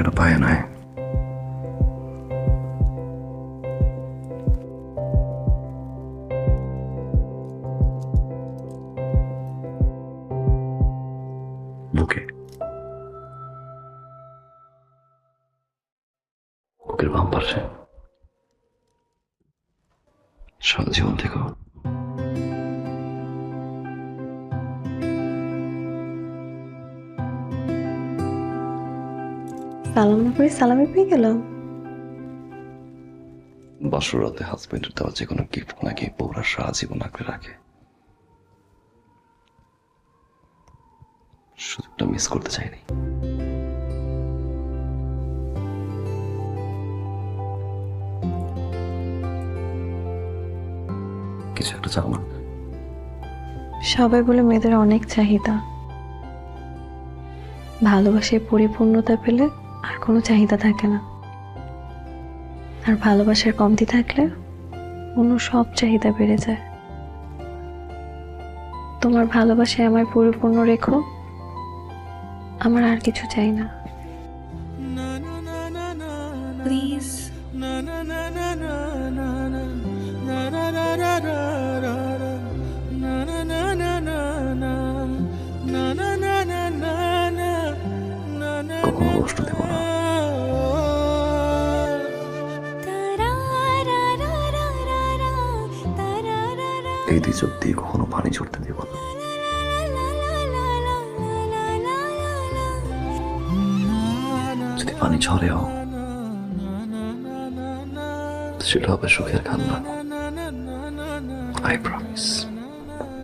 জায়গাটা পায় নাই। বুকে, বুকের বাম পাশে সারা জীবন থেকে। সালাম না করে সালামে পেয়ে গেল। বাসর রাতে হাজবেন্ডের দেওয়া যে কোনো গিফট নাকি বউরা সারা জীবন আঁকড়ে রাখে। সুযোগটা মিস করতে চাইনি। কিছু একটা চাও না? সবাই বলে মেয়েদের অনেক চাহিদা, ভালোবাসায় পরিপূর্ণতা পেলে আর কোনো চাহিদা থাকে না, আর ভালোবাসার কমতি থাকলে অন্য সব চাহিদা বেড়ে যায়। তোমার ভালোবাসায় আমায় পরিপূর্ণ রেখো, আমার আর কিছু চাই না, প্লিজ। কখনো কষ্ট দেব না। এই দুই চোখ দিয়ে কখনো পানি ঝরতে দেব না। যদি পানি ঝরেও সেটা হবে সুখের কান্না। I promise.